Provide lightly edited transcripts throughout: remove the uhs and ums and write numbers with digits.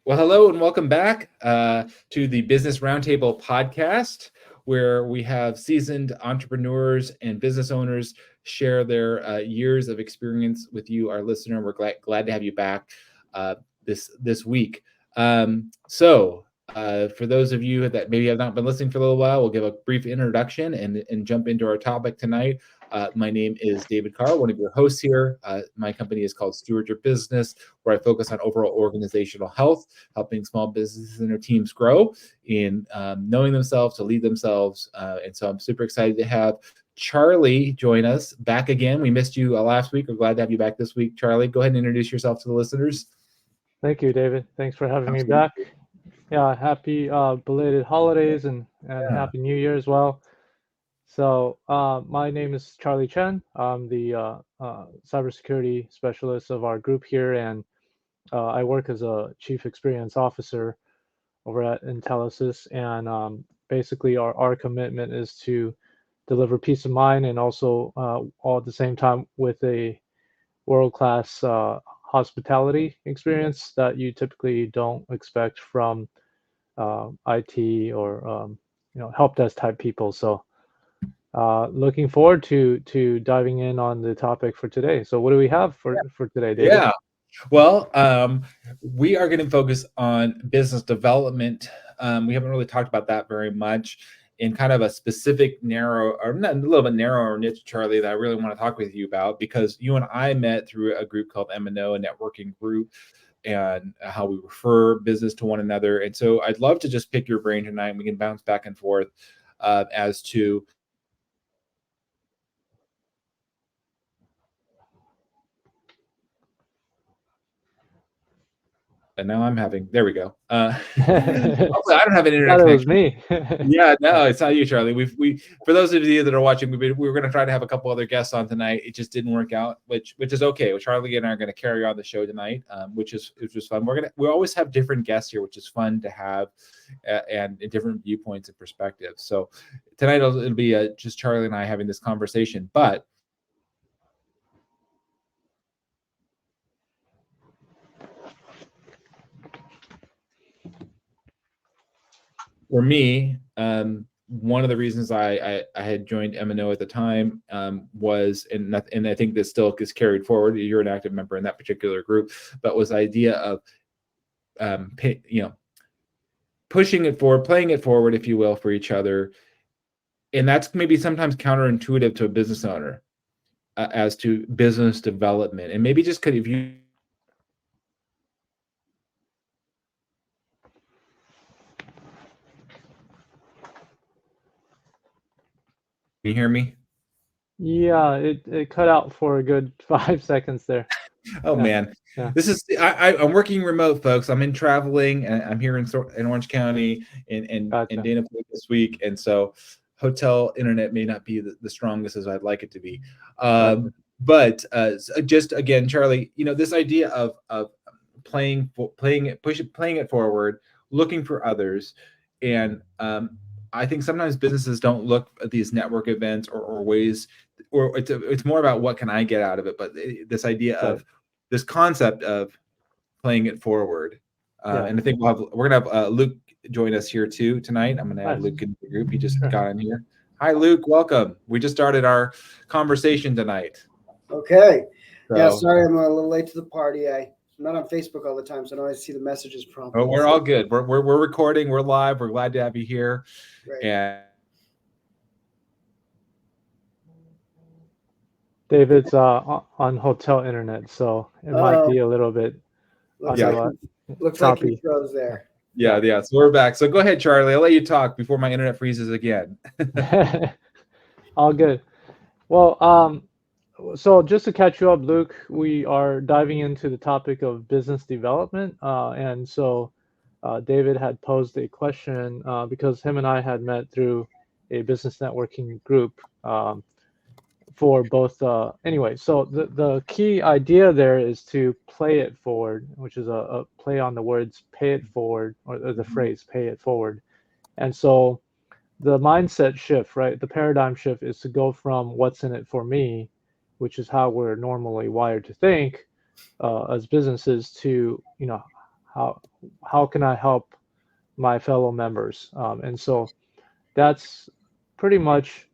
Well, hello and welcome back to the Business Roundtable podcast, where we have seasoned entrepreneurs and business owners share their years of experience with you, our listener. We're glad to have you back this week. For those of you that maybe have not been listening for a little while, we'll give a brief introduction and jump into our topic tonight. My name is David Carr, one of your hosts here. My company is called Steward Your Business, where I focus on overall organizational health, helping small businesses and their teams grow in knowing themselves, to lead themselves. And so I'm super excited to have Charlie join us back again. We missed you last week. We're glad to have you back this week. Charlie, go ahead and introduce yourself to the listeners. Thank you, David. Thanks for having Absolutely. me back. Yeah, happy belated holidays and Happy New Year as well. So my name is Charlie Chen. I'm the cybersecurity specialist of our group here, and I work as a chief experience officer over at Intelisys. And basically, our commitment is to deliver peace of mind and also all at the same time with a world-class hospitality experience that you typically don't expect from IT or help desk type people. So looking forward to diving in on the topic for today. So what do we have for today, David? Yeah. Well, we are going to focus on business development. We haven't really talked about that very much in kind of a specific narrow, or not, a little bit narrower niche, Charlie, that I really want to talk with you about, because you and I met through a group called M&O, a networking group, and how we refer business to one another. And so I'd love to just pick your brain tonight, and we can bounce back and forth as to and now I'm having, there we go. Hopefully I don't have an internet Thought it was connection. me. Yeah, no, it's not you, Charlie. We for those of you that are watching, we were going to try to have a couple other guests on tonight. It just didn't work out, which is okay. Well, Charlie and I are going to carry on the show tonight, which is fun. We always have different guests here, which is fun to have, and different viewpoints and perspectives. So tonight it'll be just Charlie and I having this conversation, but. For me, one of the reasons I had joined M&O at the time was, and I think this still is carried forward. You're an active member in that particular group, but was the idea of, pushing it forward, playing it forward, if you will, for each other, and that's maybe sometimes counterintuitive to a business owner as to business development, and maybe just if you. Can you hear me? Yeah, it cut out for a good 5 seconds there. Oh, yeah. Man, yeah. This is I'm working remote, folks. I'm traveling, and I'm here in Orange County and Gotcha. Dana Point this week, and so hotel internet may not be the strongest as I'd like it to be. Gotcha. But just again, Charlie, this idea of playing it forward, looking for others, and I think sometimes businesses don't look at these network events or ways, or it's more about what can I get out of it. But this idea of this concept of playing it forward, and I think we're gonna have Luke join us here too tonight. I'm gonna add Luke in the group. He just got in here. Hi, Luke. Welcome. We just started our conversation tonight. Okay. So, yeah. Sorry, I'm a little late to the party. I'm not on Facebook all the time, so I don't always see the messages promptly. Oh, we're all good. We're recording. We're live. We're glad to have you here. Right. And David's on hotel internet, so it might be a little bit. Looks like he froze there. Yeah. So we're back. So go ahead, Charlie. I'll let you talk before my internet freezes again. All good. Well, so just to catch you up, Luke, we are diving into the topic of business development. And so David had posed a question because him and I had met through a business networking group for both. Anyway, so the key idea there is to play it forward, which is a play on the words pay it forward, or the phrase pay it forward. And so the mindset shift, right? The paradigm shift is to go from what's in it for me, which is how we're normally wired to think as businesses, to how can I help my fellow members? And so that's pretty much,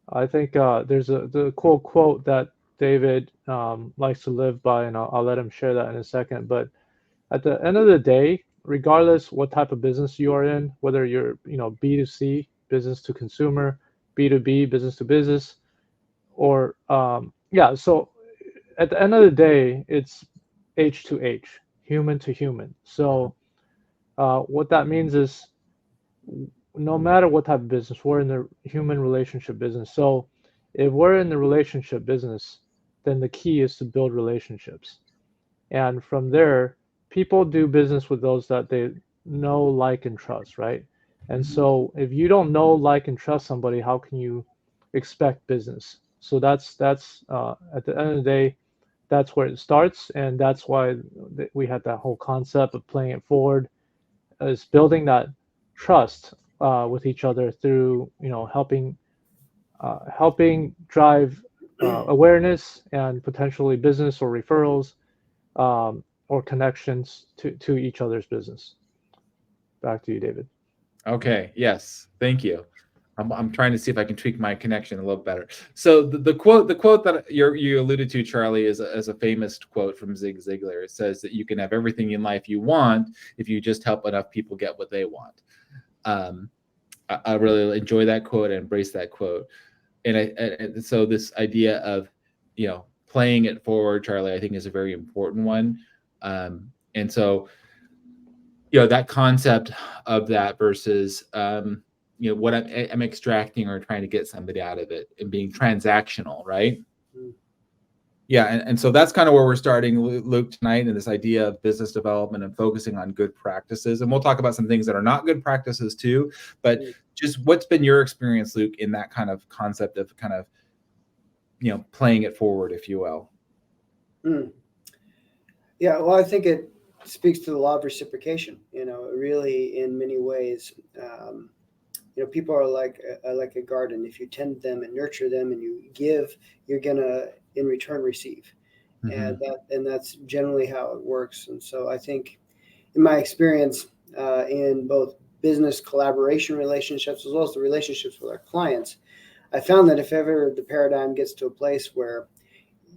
I think there's the cool quote that David likes to live by, and I'll let him share that in a second. But at the end of the day, regardless what type of business you are in, whether you're B2C, business to consumer, B2B, business to business, or so at the end of the day, it's H to H, human to human. So what that means is no matter what type of business, we're in the human relationship business. So if we're in the relationship business, then the key is to build relationships. And from there, people do business with those that they know, like, and trust, right? And so if you don't know, like, and trust somebody, how can you expect business? So that's at the end of the day, that's where it starts. And that's why we had that whole concept of playing it forward, is building that trust with each other through helping drive awareness and potentially business or referrals or connections to each other's business. Back to you, David. Okay. Yes. Thank you. I'm trying to see if I can tweak my connection a little better. So the quote that you alluded to, Charlie, is a famous quote from Zig Ziglar. It says that you can have everything in life you want if you just help enough people get what they want. I really enjoy that quote and embrace that quote. And so this idea of, playing it forward, Charlie, I think is a very important one. And so, that concept of that versus, what I'm extracting or trying to get somebody out of it and being transactional, right? Yeah. And so that's kind of where we're starting, Luke, tonight, in this idea of business development and focusing on good practices. And we'll talk about some things that are not good practices too, but just what's been your experience, Luke, in that kind of concept of kind of, playing it forward, if you will? Yeah, well, I think it speaks to the law of reciprocation, really in many ways. People are like a garden. If you tend them and nurture them and you give, you're going to in return receive. And that's generally how it works. And so I think in my experience in both business collaboration relationships as well as the relationships with our clients, I found that if ever the paradigm gets to a place where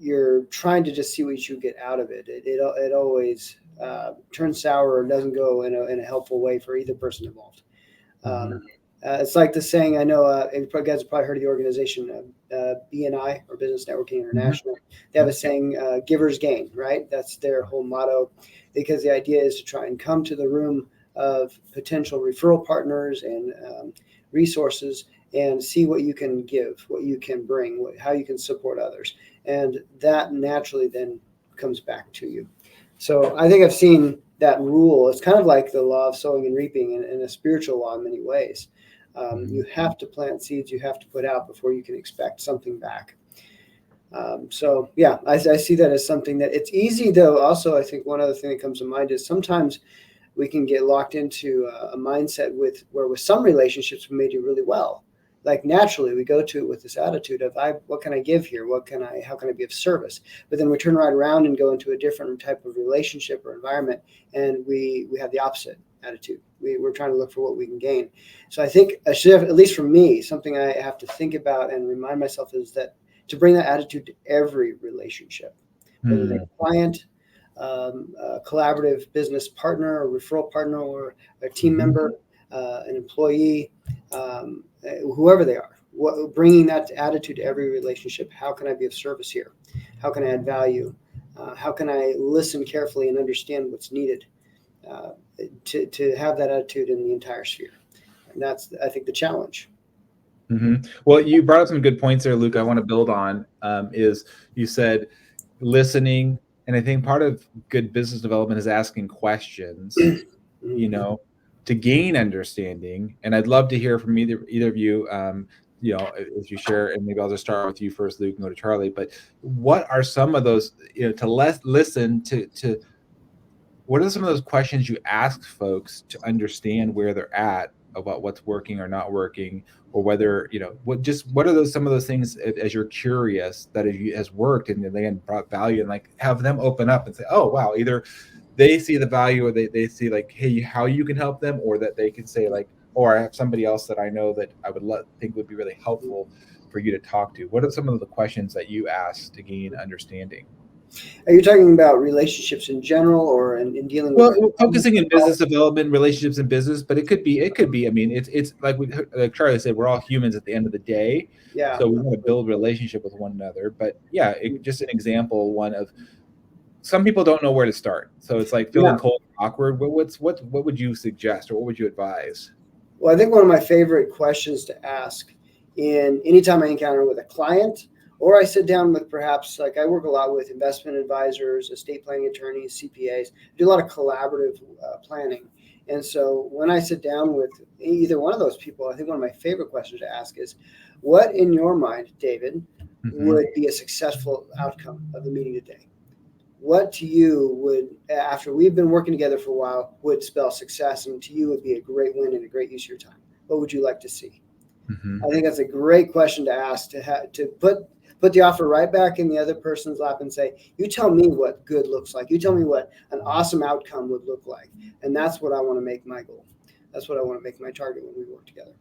you're trying to just see what you get out of it, it always turns sour or doesn't go in a helpful way for either person involved. It's like the saying, I know you guys have probably heard of the organization BNI, or Business Networking International. They have a saying, givers gain, right? That's their whole motto, because the idea is to try and come to the room of potential referral partners and resources and see what you can give, what you can bring, how you can support others. And that naturally then comes back to you. So I think I've seen that rule. It's kind of like the law of sowing and reaping in a spiritual law in many ways. You have to plant seeds, you have to put out before you can expect something back. So yeah, I see that as something that it's easy, though. Also, I think one other thing that comes to mind is sometimes we can get locked into a mindset where with some relationships we may do really well. Like naturally we go to it with this attitude of what can I give here? How can I be of service? But then we turn right around and go into a different type of relationship or environment, and we have the opposite attitude. We're trying to look for what we can gain. So I think I should have, at least for me, something I have to think about and remind myself is that to bring that attitude to every relationship, whether they're a client, a collaborative business partner, or referral partner, or a team member, an employee, whoever they are, bringing that attitude to every relationship. How can I be of service here? How can I add value? How can I listen carefully and understand what's needed to have that attitude in the entire sphere? And that's, I think, the challenge. Well, you brought up some good points there, Luke. I want to build on is you said listening, and I think part of good business development is asking questions, to gain understanding. And I'd love to hear from either of you, if you share, and maybe I'll just start with you first, Luke, and go to Charlie. But what are some of those, to listen to, what are some of those questions you ask folks to understand where they're at about what's working or not working, or whether, what are some of those things as you're curious that has worked and then brought value, and like have them open up and say, oh, wow, either they see the value, or they see like, hey, how you can help them, or that they can say like, or I have somebody else that I know that I would think would be really helpful for you to talk to. What are some of the questions that you ask to gain understanding? Are you talking about relationships in general, or in dealing with? Well, focusing in business development, relationships in business, but it could be. I mean, it's like like Charlie said, we're all humans at the end of the day. Yeah. So we want to build relationship with one another. But yeah, just an example, one of some people don't know where to start. So it's like feeling cold, awkward. What would you suggest, or what would you advise? Well, I think one of my favorite questions to ask in anytime I encounter with a client, or I sit down with perhaps, like I work a lot with investment advisors, estate planning attorneys, CPAs, do a lot of collaborative planning. And so when I sit down with either one of those people, I think one of my favorite questions to ask is, what in your mind, David, would be a successful outcome of the meeting today? What to you would, after we've been working together for a while, would spell success, and to you would be a great win and a great use of your time? What would you like to see? I think that's a great question to ask, to put the offer right back in the other person's lap and say, you tell me what good looks like. You tell me what an awesome outcome would look like. And that's what I want to make my goal. That's what I want to make my target when we work together.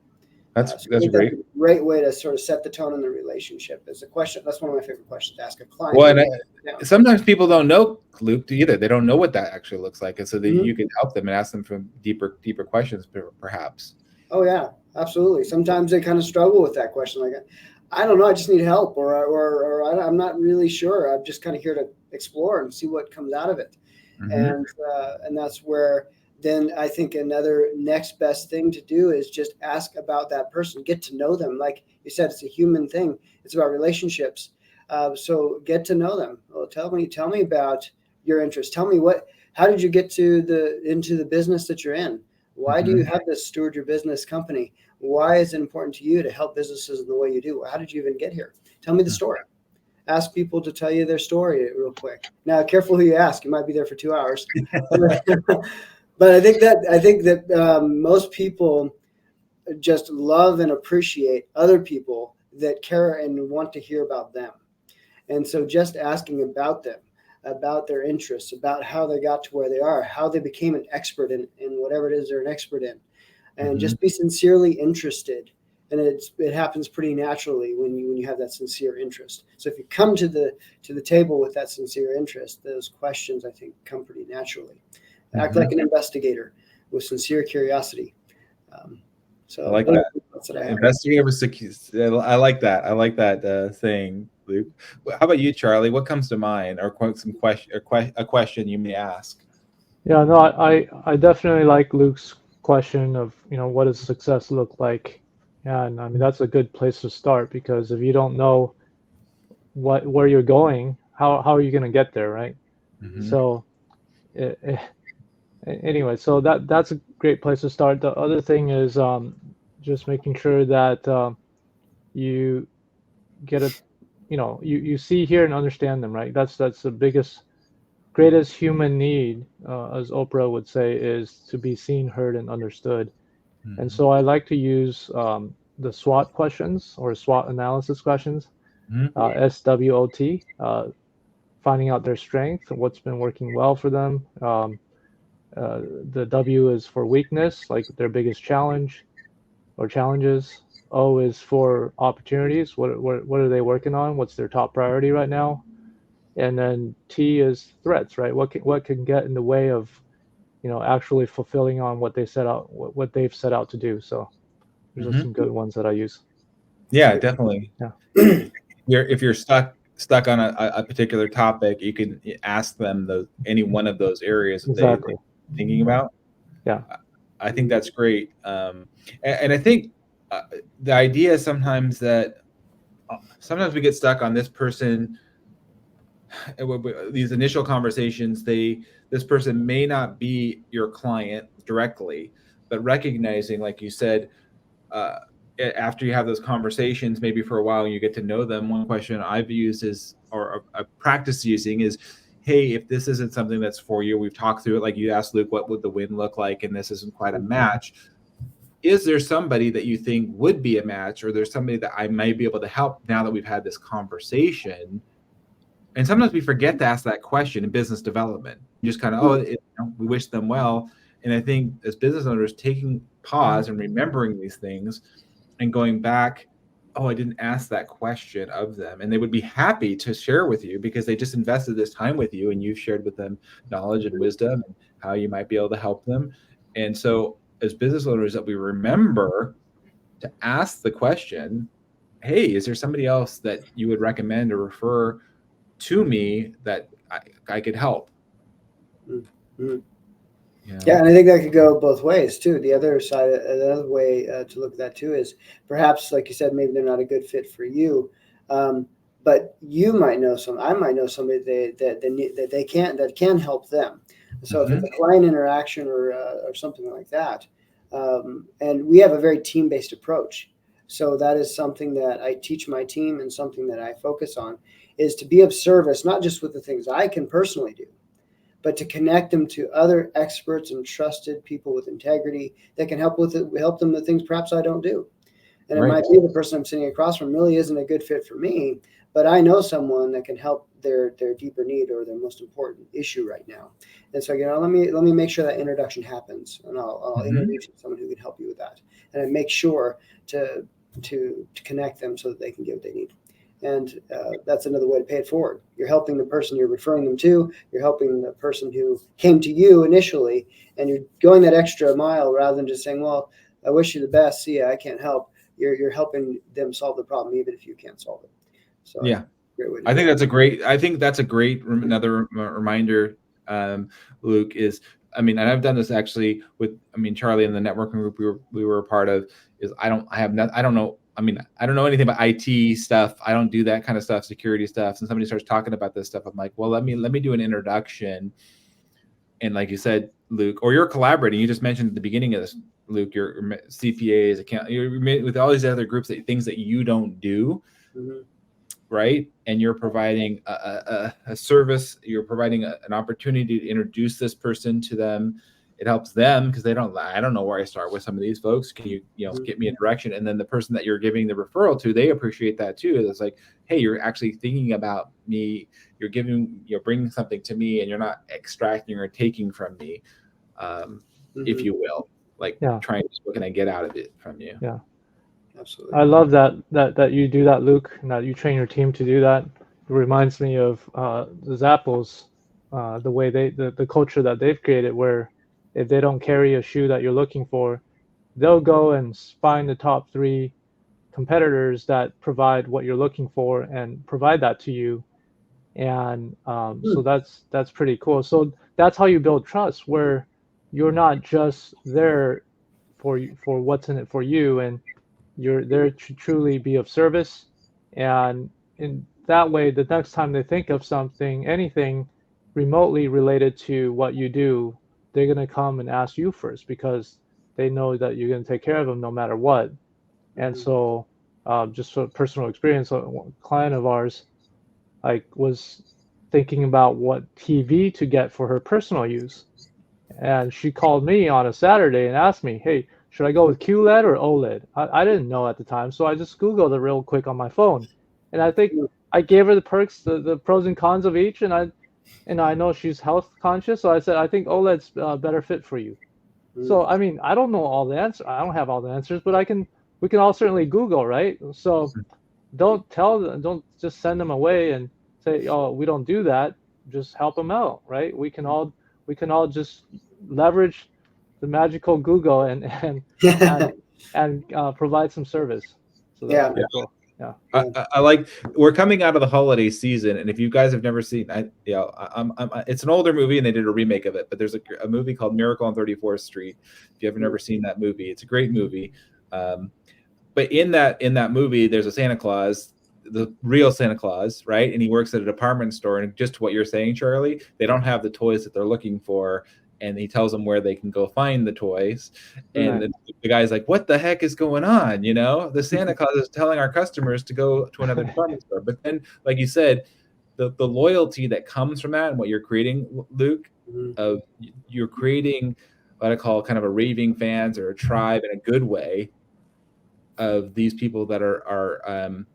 That's That's great. a great way to sort of set the tone in the relationship. Is a question. That's one of my favorite questions to ask a client. Well, and sometimes people don't know, Luke, either. They don't know what that actually looks like, and so that you can help them and ask them from deeper questions, perhaps. Oh yeah, absolutely. Sometimes they kind of struggle with that question, like, I don't know, I just need help, or I'm not really sure. I'm just kind of here to explore and see what comes out of it, and that's where. Then I think another next best thing to do is just ask about that person, get to know them. Like you said, it's a human thing. It's about relationships. So get to know them. Well, tell me about your interests. Tell me how did you get into the business that you're in? Why do you have this Steward Your Business company? Why is it important to you to help businesses in the way you do? How did you even get here? Tell me the story. Ask people to tell you their story real quick. Now, careful who you ask. You might be there for 2 hours. But I think that most people just love and appreciate other people that care and want to hear about them. And so just asking about them, about their interests, about how they got to where they are, how they became an expert in whatever it is they're an expert in, and just be sincerely interested. And it happens pretty naturally when you have that sincere interest. So if you come to the table with that sincere interest, those questions, I think, come pretty naturally. Act like an investigator with sincere curiosity. So I like that. That's what I have. Investigator with security. I like that. I like that saying, Luke. How about you, Charlie? What comes to mind, or a question you may ask? Yeah, no, I definitely like Luke's question of, what does success look like? And I mean, that's a good place to start, because if you don't know where you're going, how are you going to get there, right? So anyway, so that's a great place to start. The other thing is just making sure that you get you see, hear, and understand them, right? That's the greatest human need, as Oprah would say, is to be seen, heard, and understood. And so I like to use the SWOT questions, or SWOT analysis questions, SWOT, finding out their strength, what's been working well for them. The W is for weakness, like their biggest challenge or challenges. O is for opportunities. What are they working on? What's their top priority right now? And then T is threats, right? What can get in the way of, actually fulfilling on what they've set out to do. So those are some good ones that I use. Yeah, definitely. Yeah. If you're stuck on a particular topic, you can ask them any one of those areas that they're thinking about. Yeah, I think that's great. And I think the idea is sometimes we get stuck on this person. These initial conversations, this person may not be your client directly, but recognizing, like you said, after you have those conversations, maybe for a while, you get to know them. One question I've used or I practice using is, hey, if this isn't something that's for you, we've talked through it. Like you asked Luke, what would the win look like? And this isn't quite a match. Is there somebody that you think would be a match, or there's somebody that I might be able to help now that we've had this conversation? And sometimes we forget to ask that question in business development. just kind of, we wish them well. And I think as business owners, taking pause and remembering these things and going back, I didn't ask that question of them. And they would be happy to share with you because they just invested this time with you and you've shared with them knowledge and wisdom and how you might be able to help them. And so as business owners, that we remember to ask the question, hey, is there somebody else that you would recommend or refer to me that I could help? Mm-hmm. Yeah, and I think that could go both ways too. The other side, another way to look at that too is perhaps, like you said, maybe they're not a good fit for you, but you might know I might know somebody that can help them. So if it's a client interaction or something like that, and we have a very team-based approach, so that is something that I teach my team and something that I focus on is to be of service, not just with the things I can personally do, but to connect them to other experts and trusted people with integrity that can help them with things perhaps I don't do. And it might be the person I'm sitting across from really isn't a good fit for me, but I know someone that can help their deeper need or their most important issue right now. And so, let me make sure that introduction happens, and I'll introduce you to someone who can help you with that, and I make sure to connect them so that they can get what they need. And that's another way to pay it forward. You're helping the person you're referring them to. You're helping the person who came to you initially, and you're going that extra mile rather than just saying, "Well, I wish you the best. See ya, I can't help." You're helping them solve the problem, even if you can't solve it. So yeah, great way to I think that's a great another reminder, Luke, is, and I've done this actually with, Charlie and the networking group we were a part of, is I don't know anything about IT stuff. I don't do that kind of stuff, security stuff. And somebody starts talking about this stuff, I'm like, well, let me do an introduction. And like you said, Luke, or you're collaborating. You just mentioned at the beginning of this, Luke, your CPAs, you're with all these other groups, things that you don't do. Mm-hmm. Right. And you're providing a service, you're providing an opportunity to introduce this person to them. It helps them because I don't know where I start with some of these folks. Can you get me a direction? And then the person that you're giving the referral to, they appreciate that too. It's like, hey, you're actually thinking about me. You're bringing something to me, and you're not extracting or taking from me, if you will, trying to, what can I get out of it from you? Yeah. Absolutely. I love that you do that, Luke, and that you train your team to do that. It reminds me of the Zappos, the way the culture that they've created, where if they don't carry a shoe that you're looking for, they'll go and find the top 3 competitors that provide what you're looking for and provide that to you. And so that's pretty cool. So that's how you build trust, where you're not just there for what's in it for you, and you're there to truly be of service. And in that way, the next time they think of anything remotely related to what you do, they're going to come and ask you first because they know that you're going to take care of them no matter what. And so just for personal experience, a client of ours was thinking about what TV to get for her personal use. And she called me on a Saturday and asked me, hey, should I go with QLED or OLED? I didn't know at the time, so I just Googled it real quick on my phone. And I think I gave her the perks, the pros and cons of each, and I know she's health conscious, so I said, I think OLED's a better fit for you. So, I don't know all the answers. I don't have all the answers, but we can all certainly Google, right? So don't just send them away and say, oh, we don't do that. Just help them out, right? We can all just leverage the magical Google and provide some service. So that's pretty cool. Yeah. I like, we're coming out of the holiday season, and if you guys have never seen, it's an older movie and they did a remake of it, but there's a movie called Miracle on 34th Street. If you have never seen that movie, it's a great movie. But in that movie, there's a Santa Claus, the real Santa Claus, right? And he works at a department store, and just what you're saying, Charlie, they don't have the toys that they're looking for. And he tells them where they can go find the toys. And the guy's like, what the heck is going on? The Santa Claus is telling our customers to go to another department store. But then, like you said, the loyalty that comes from that and what you're creating, Luke, you're creating what I call kind of a raving fans or a tribe in a good way of these people that are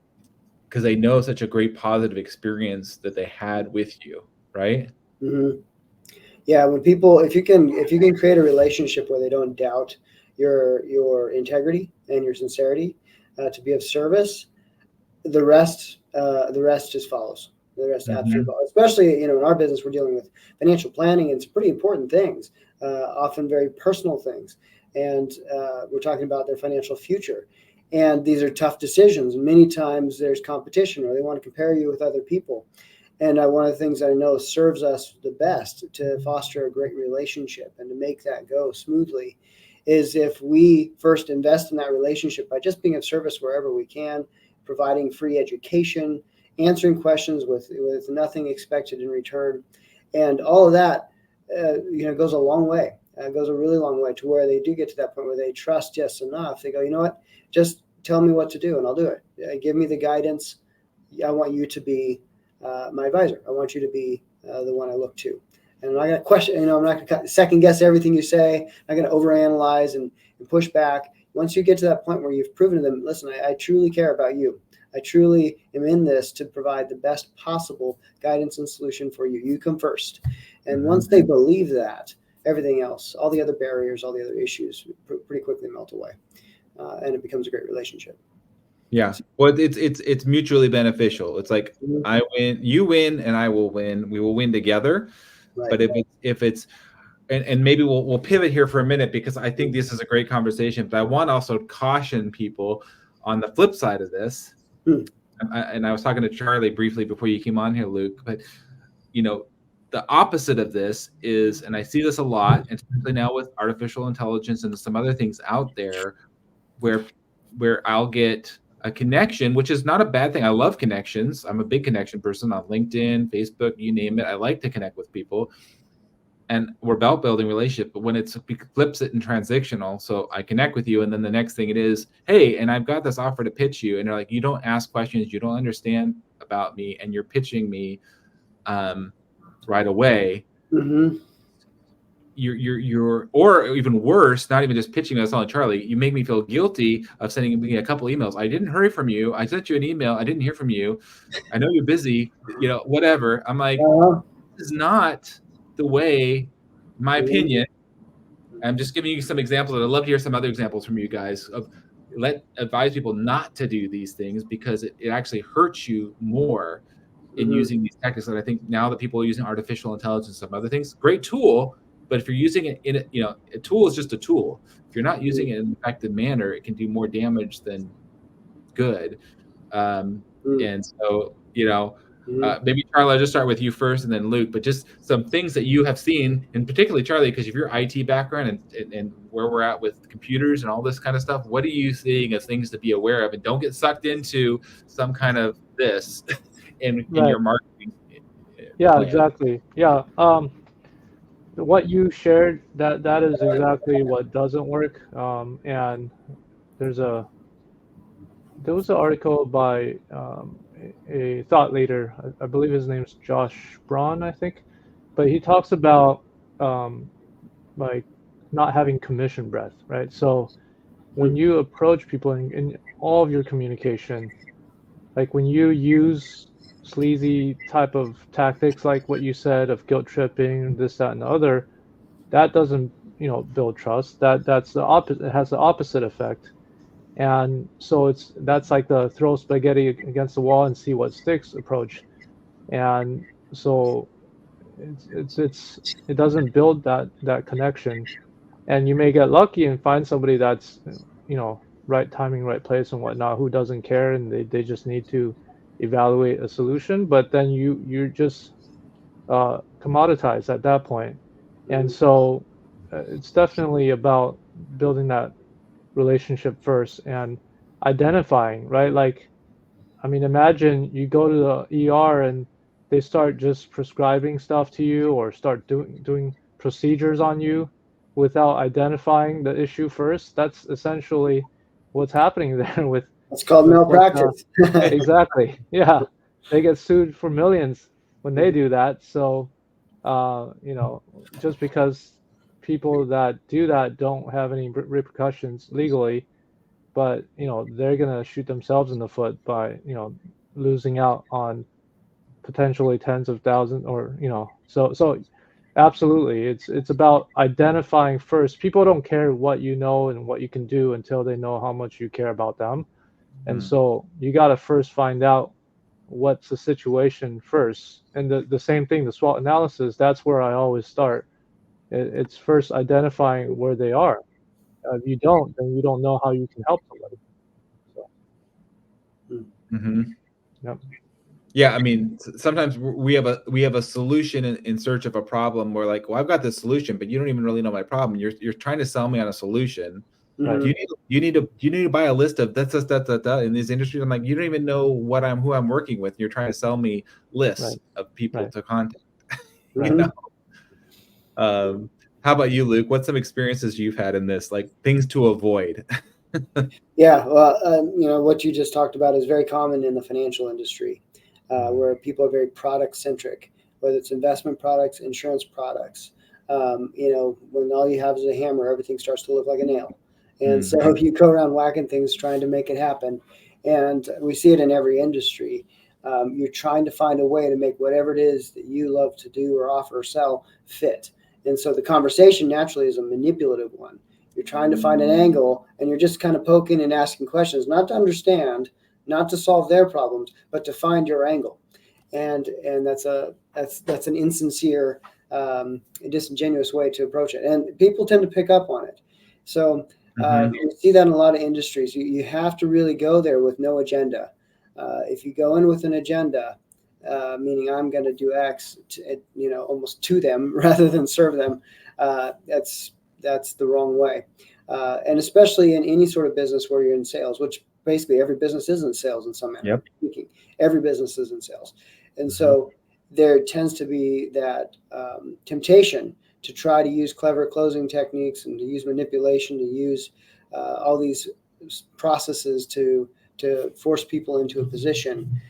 because they know such a great positive experience that they had with you, right? Mm-hmm. Yeah, when people, if you can create a relationship where they don't doubt your integrity and your sincerity to be of service, the rest just follows. The rest absolutely follows. Especially, in our business, we're dealing with financial planning, and it's pretty important things, often very personal things, and we're talking about their financial future. And these are tough decisions. Many times there's competition, or they want to compare you with other people. And one of the things I know serves us the best to foster a great relationship and to make that go smoothly is if we first invest in that relationship by just being of service wherever we can, providing free education, answering questions with nothing expected in return. And all of that, goes a long way. Goes a really long way to where they do get to that point where they trust just enough. They go, you know what, just tell me what to do and I'll do it. Give me the guidance. I want you to be my advisor. I want you to be the one I look to. And I'm not going to question, I'm not going to second guess everything you say. I'm not going to overanalyze and push back. Once you get to that point where you've proven to them, listen, I truly care about you. I truly am in this to provide the best possible guidance and solution for you. You come first. And once they believe that, everything else, all the other barriers, all the other issues pretty quickly melt away. And it becomes a great relationship. Yeah. Well, it's mutually beneficial. It's like I win, you win, and I will win. We will win together. Right. But if it's and maybe we'll pivot here for a minute because I think this is a great conversation. But I want to also caution people on the flip side of this. And I was talking to Charlie briefly before you came on here, Luke. But the opposite of this is, and I see this a lot, and especially now with artificial intelligence and some other things out there, where I'll get a connection, which is not a bad thing. I love connections. I'm a big connection person on LinkedIn, Facebook, you name it. I like to connect with people. And we're about building relationship, but when it flips it in transactional, so I connect with you, and then the next thing it is, hey, and I've got this offer to pitch you, and they're like, you don't ask questions, you don't understand about me, and you're pitching me right away. You're or even worse, not even just pitching us on Charlie, you make me feel guilty of sending me a couple emails. I didn't hear from you. I sent you an email. I didn't hear from you. I know you're busy, whatever. I'm like, this is not the way, in my opinion. I'm just giving you some examples. I'd love to hear some other examples from you guys of advise people not to do these things because it actually hurts you more in using these tactics. And I think now that people are using artificial intelligence and some other things, great tool. But if you're using it in a tool is just a tool. If you're not using it in an effective manner, it can do more damage than good. And so, maybe Charlie, I'll just start with you first and then Luke, but just some things that you have seen, and particularly Charlie, because of your IT background and where we're at with computers and all this kind of stuff, what are you seeing as things to be aware of? And don't get sucked into some kind of this in your marketing. Yeah, plan. exactly. Yeah. What you shared, that is exactly what doesn't work. And there was an article by a thought leader. I believe his name's Josh Braun, I think, but he talks about like not having commission breath, right? So when you approach people in all of your communication, like when you use sleazy type of tactics, like what you said of guilt tripping, this, that, and the other, that doesn't build trust. That's the opposite. It has the opposite effect. And so that's like the throw spaghetti against the wall and see what sticks approach. And so it doesn't build that connection. And you may get lucky and find somebody that's right timing, right place and whatnot, who doesn't care and they just need to evaluate a solution. But then you're just commoditized at that point. And so it's definitely about building that relationship first and identifying, right? Like, I mean, imagine you go to the ER and they start just prescribing stuff to you or start doing procedures on you without identifying the issue first. That's essentially what's happening there with. It's called malpractice. Exactly. Yeah. They get sued for millions when they do that. So, just because people that do that don't have any repercussions legally, but they're gonna shoot themselves in the foot by losing out on potentially tens of thousands, or so Absolutely. It's about identifying first. People don't care what you know and what you can do until they know how much you care about them. And so you got to first find out what's the situation first. And the same thing, the SWOT analysis, that's where I always start. It's first identifying where they are. If you don't, then you don't know how you can help somebody. So, yep. Yeah, I mean, sometimes we have a solution in search of a problem. We're like, well, I've got this solution, but you don't even really know my problem. You're trying to sell me on a solution. Right. You need to buy a list of that in these industries. I'm like, you don't even know who I'm working with. You're trying to sell me lists of people to contact. You know. How about you, Luke? What's some experiences you've had in this, like things to avoid? Yeah, well, what you just talked about is very common in the financial industry, where people are very product centric, whether it's investment products, insurance products. When all you have is a hammer, everything starts to look like a nail. And so you go around whacking things, trying to make it happen. And we see it in every industry. You're trying to find a way to make whatever it is that you love to do or offer or sell fit. And so the conversation naturally is a manipulative one. You're trying to find an angle, and you're just kind of poking and asking questions, not to understand, not to solve their problems, but to find your angle. And that's an insincere, disingenuous way to approach it. And people tend to pick up on it. So you see that in a lot of industries. You have to really go there with no agenda. If you go in with an agenda, meaning I'm going to do X, almost to them rather than serve them, that's the wrong way. And especially in any sort of business where you're in sales, which basically every business is in sales in some manner. Yep. Every business is in sales. And so there tends to be that temptation to try to use clever closing techniques and to use manipulation, to use all these processes to force people into a position,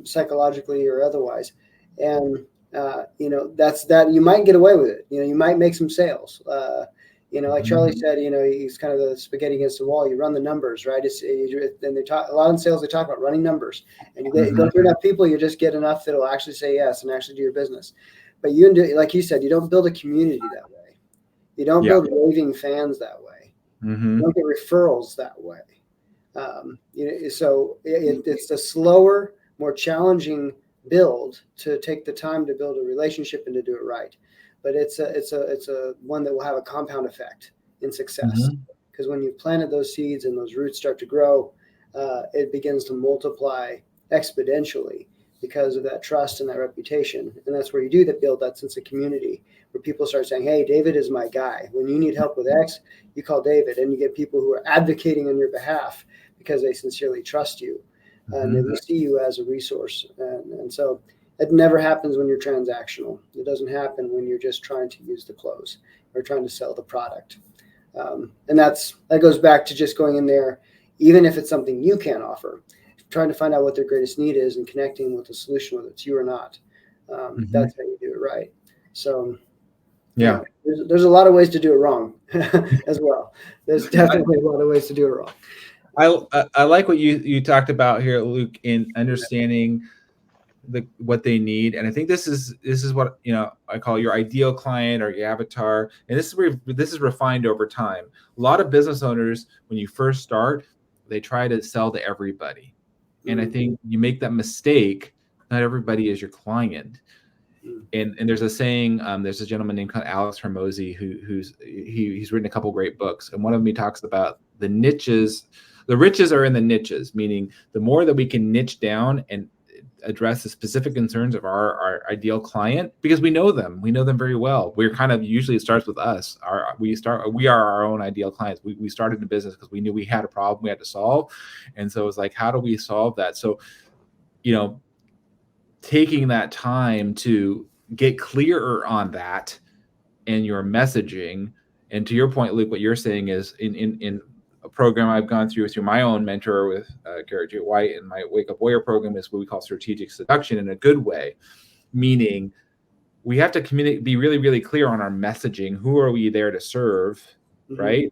psychologically or otherwise. And that's that. You might get away with it. You might make some sales. Like Charlie said, he's kind of the spaghetti against the wall. You run the numbers, right? And they talk a lot in sales. They talk about running numbers, and you go through enough people, you just get enough that'll actually say yes and actually do your business. But like you said, you don't build a community that way. You don't build raving fans that way. You don't get referrals that way. So it's a slower, more challenging build to take the time to build a relationship and to do it right. But it's a one that will have a compound effect in success, because when you've planted those seeds and those roots start to grow, it begins to multiply exponentially because of that trust and that reputation. And that's where you do build that sense of community, where people start saying, hey, David is my guy. When you need help with X, you call David, and you get people who are advocating on your behalf because they sincerely trust you and they see you as a resource. And so it never happens when you're transactional. It doesn't happen when you're just trying to use the close or trying to sell the product. And that goes back to just going in there, even if it's something you can't offer, trying to find out what their greatest need is and connecting with the solution, whether it's you or not. That's how you do it right. So there's a lot of ways to do it wrong as well. There's definitely a lot of ways to do it wrong. I like what you talked about here, Luke, in understanding what they need. And I think this is what I call your ideal client or your avatar. And this is refined over time. A lot of business owners, when you first start, they try to sell to everybody. And I think you make that mistake. Not everybody is your client. And there's a saying, there's a gentleman named Alex Hormozy he's written a couple great books. And one of them, he talks about the niches. The riches are in the niches, meaning the more that we can niche down and address the specific concerns of our ideal client, because we know them very well. We're kind of, usually it starts with us. We are our own ideal clients. We started in business because we knew we had a problem we had to solve. And so it's like, how do we solve that? So, taking that time to get clearer on that and your messaging. And to your point, Luke, what you're saying is in a program I've gone through my own mentor with Garrett J. White, and my Wake Up Warrior program is what we call strategic seduction in a good way, meaning we have to be really, really clear on our messaging. Who are we there to serve, right?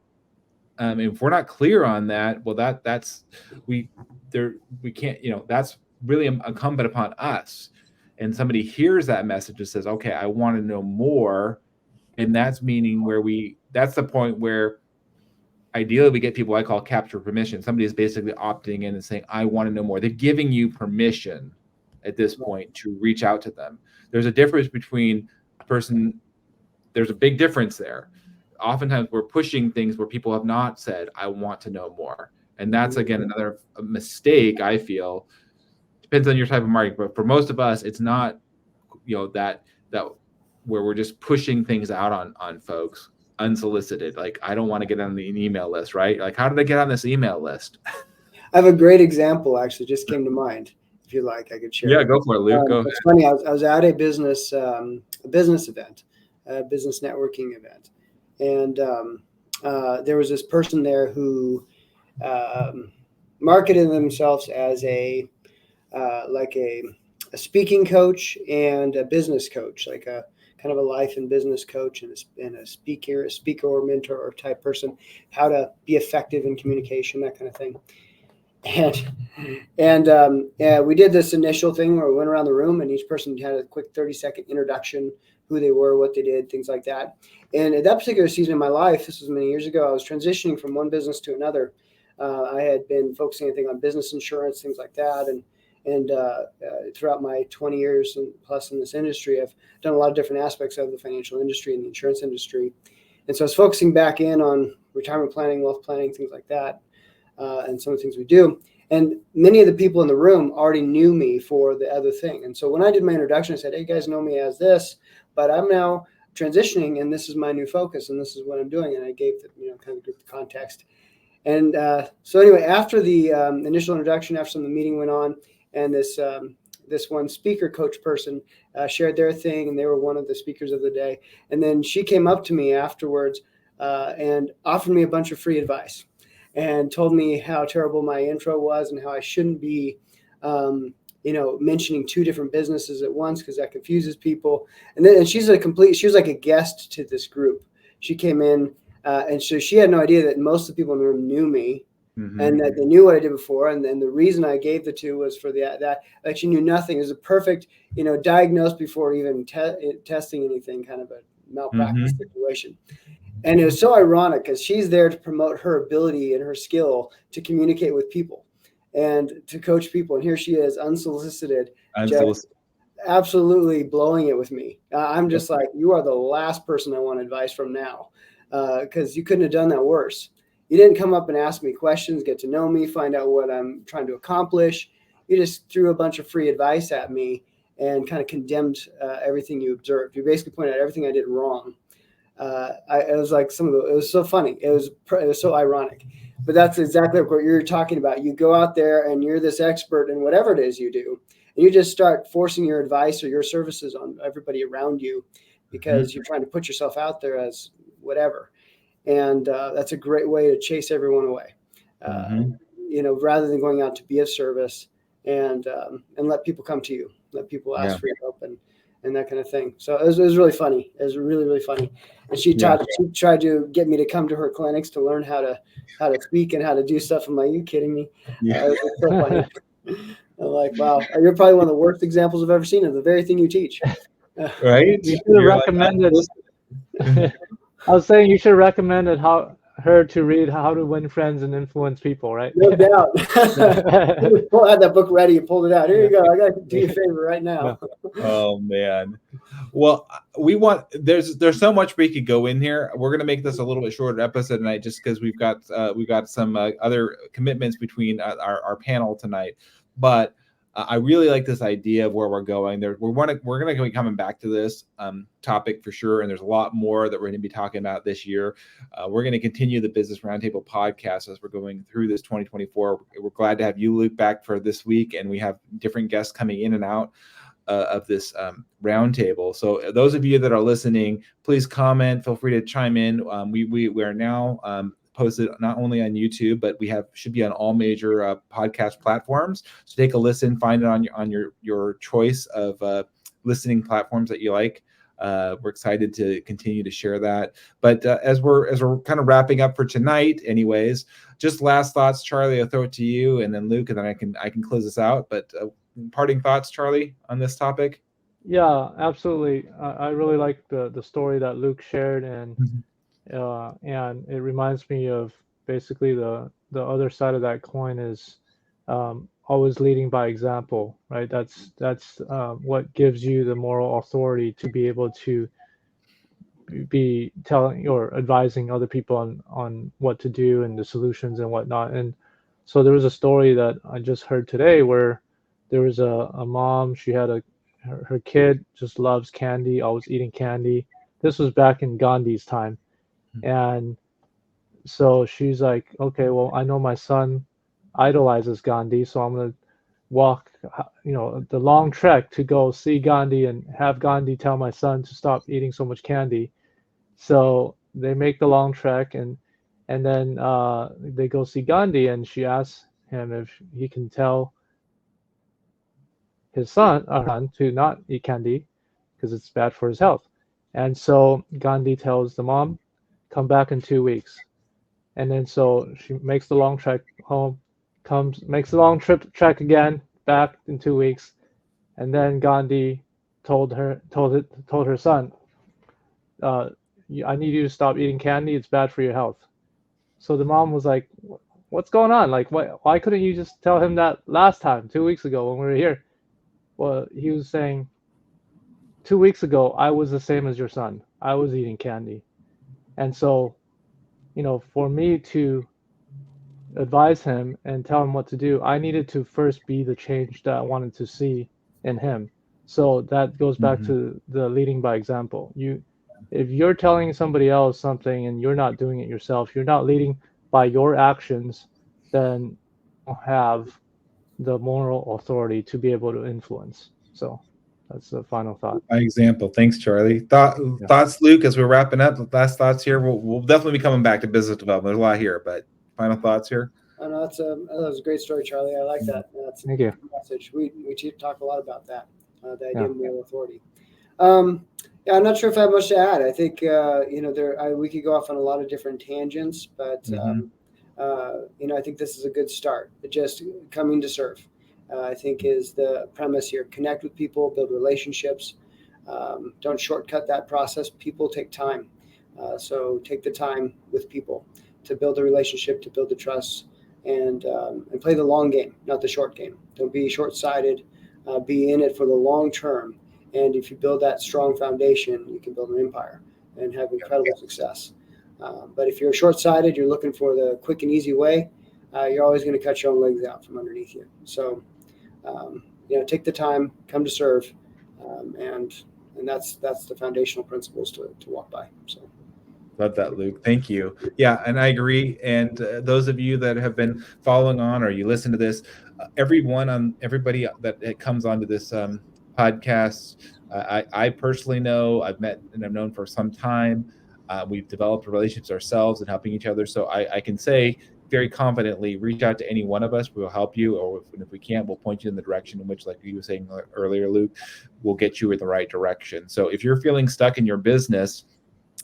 If we're not clear on that, well, we can't, that's really incumbent upon us. and somebody hears that message and says, okay, I want to know more. And that's meaning that's the point where ideally we get people I call capture permission. Somebody is basically opting in and saying, I want to know more. They're giving you permission at this point to reach out to them. There's a difference between a person, there's a big difference there. Oftentimes we're pushing things where people have not said, I want to know more. And that's, again, another mistake, I feel. Depends on your type of marketing, but for most of us, it's not, that where we're just pushing things out on folks unsolicited. Like, I don't want to get on the email list, right? Like, how did I get on this email list? I have a great example, actually, just came to mind. If you like, I could share. Yeah, go for it, Luke. Go ahead. It's funny. I was at a business event, a business networking event, and there was this person there who marketed themselves as a speaking coach and a business coach, like a kind of a life and business coach and a speaker or mentor type person, how to be effective in communication, that kind of thing. And we did this initial thing where we went around the room and each person had a quick 30-second introduction, who they were, what they did, things like that. And at that particular season of my life, this was many years ago, I was transitioning from one business to another. I had been focusing, I think, on business insurance, things like that. And throughout my 20 years and plus in this industry, I've done a lot of different aspects of the financial industry and the insurance industry. And so I was focusing back in on retirement planning, wealth planning, things like that, and some of the things we do. And many of the people in the room already knew me for the other thing. And so when I did my introduction, I said, hey, you guys know me as this, but I'm now transitioning, and this is my new focus, and this is what I'm doing. And I gave the, kind of the context. And so anyway, after the initial introduction, after some of the meeting went on, and this one speaker coach person shared their thing, and they were one of the speakers of the day. And then she came up to me afterwards and offered me a bunch of free advice and told me how terrible my intro was and how I shouldn't be, mentioning two different businesses at once because that confuses people. And she was like a guest to this group. She came in and so she had no idea that most of the people in the room knew me. Mm-hmm. And that they knew what I did before, and then the reason I gave the two was for that like she knew nothing. It was a perfect, diagnosed before even testing anything, kind of a malpractice situation. And it was so ironic because she's there to promote her ability and her skill to communicate with people and to coach people, and here she is, unsolicited. Just absolutely blowing it with me. I'm just like, you are the last person I want advice from now, because you couldn't have done that worse. You didn't come up and ask me questions, get to know me, find out what I'm trying to accomplish. You just threw a bunch of free advice at me and kind of condemned everything you observed. You basically pointed out everything I did wrong. It was like it was so funny. It was so ironic. But that's exactly what you're talking about. You go out there and you're this expert in whatever it is you do, and you just start forcing your advice or your services on everybody around you because you're trying to put yourself out there as whatever. And that's a great way to chase everyone away, rather than going out to be of service and let people come to you, let people ask for your help and that kind of thing. So it was really funny. It was really, really funny. And she tried to get me to come to her clinics to learn how to speak and how to do stuff. I'm like, are you kidding me? Yeah. It was so funny. I'm like, wow, you're probably one of the worst examples I've ever seen of the very thing you teach. Right? You should have recommended. I was saying you should recommend her to read How to Win Friends and Influence People, right? No doubt. I had that book ready. You pulled it out. Here you go. I got to do you a favor right now. Oh man. Well, there's so much we could go in here. We're gonna make this a little bit shorter episode tonight, just because we've got some other commitments between our panel tonight. But I really like this idea of where we're going. We're going to be coming back to this topic for sure, and there's a lot more that we're going to be talking about this year. We're going to continue the Business Roundtable podcast as we're going through this 2024. We're glad to have you, Luke, back for this week, and we have different guests coming in and out of this roundtable. So those of you that are listening, please comment. Feel free to chime in. We are now posted not only on YouTube, but should be on all major podcast platforms. So take a listen, find it on your choice of listening platforms that you like. We're excited to continue to share that. But as we're kind of wrapping up for tonight, anyways, just last thoughts, Charlie. I'll throw it to you, and then Luke, and then I can close this out. But parting thoughts, Charlie, on this topic. Yeah, absolutely. I really like the story that Luke shared, and it reminds me of basically the other side of that coin is always leading by example, right? That's what gives you the moral authority to be able to be telling or advising other people on what to do and the solutions and whatnot. And so there was a story that I just heard today where there was a mom. She had her kid just loves candy, always eating candy. This was back in Gandhi's time, and so she's like, okay, well, I know my son idolizes Gandhi, so I'm gonna walk, the long trek to go see Gandhi and have Gandhi tell my son to stop eating so much candy. So they make the long trek, and then they go see Gandhi, and she asks him if he can tell his son to not eat candy because it's bad for his health. And so Gandhi tells the mom, come back in 2 weeks. And then so she makes the long trek home, makes the long trek again, back in 2 weeks. And then Gandhi told her son, uh, I need you to stop eating candy. It's bad for your health. So the mom was like, what's going on? Like, why couldn't you just tell him that last time, 2 weeks ago when we were here? Well, he was saying, 2 weeks ago, I was the same as your son. I was eating candy. And so, for me to advise him and tell him what to do, I needed to first be the change that I wanted to see in him. So that goes back to the leading by example. If you're telling somebody else something and you're not doing it yourself, you're not leading by your actions, then you have the moral authority to be able to influence. So that's the final thought. By example. Thanks, Charlie. Thoughts, Luke, as we're wrapping up. Last thoughts here. We'll definitely be coming back to business development. There's a lot here, but final thoughts here. I know that was a great story, Charlie. I like that. That's Thank you. Message. We talk a lot about that. The idea of moral authority. Yeah, I'm not sure if I have much to add. I think we could go off on a lot of different tangents, but I think this is a good start. Just coming to serve, I think, is the premise here. Connect with people, build relationships. Don't shortcut that process. People take time, so take the time with people to build a relationship, to build the trust, and play the long game, not the short game. Don't be short-sighted. Be in it for the long term. And if you build that strong foundation, you can build an empire and have incredible success. But if you're short-sighted, you're looking for the quick and easy way, you're always going to cut your own legs out from underneath you. So, take the time, come to serve, and that's the foundational principles to walk by. So. Love that, Luke. Thank you. Yeah, and I agree. And those of you that have been following on or you listen to this, everybody that comes onto this podcast, I personally know, I've met and I've known for some time. We've developed relationships ourselves and helping each other. So I can say very confidently, reach out to any one of us. We will help you, or if we can't, we'll point you in the direction in which, like you were saying earlier, Luke, we'll get you in the right direction. So if you're feeling stuck in your business,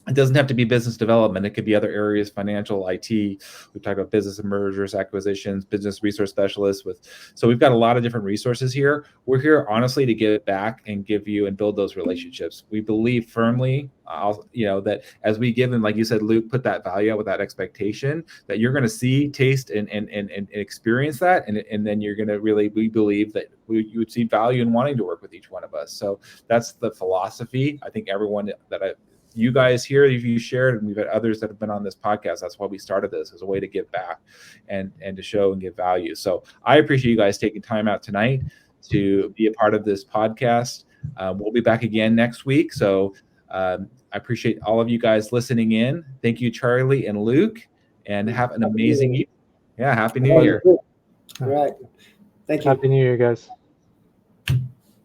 it doesn't have to be business development. It could be other areas, financial, IT. We've talked about business and mergers, acquisitions, business resource specialists. So we've got a lot of different resources here. We're here honestly to give back and give you and build those relationships. We believe firmly, that as we give, and like you said, Luke, put that value out with that expectation that you're going to see, taste, and experience that, and then you're going to we believe that you would see value in wanting to work with each one of us. So that's the philosophy. I think everyone you guys here, if you shared, and we've had others that have been on this podcast, that's why we started this, as a way to give back and to show and give value. So I appreciate you guys taking time out tonight to be a part of this podcast. We'll be back again next week. So I appreciate all of you guys listening in. Thank you, Charlie and Luke, and have an amazing evening. Yeah, Happy New Year. All right. Thank you. Happy New Year, guys.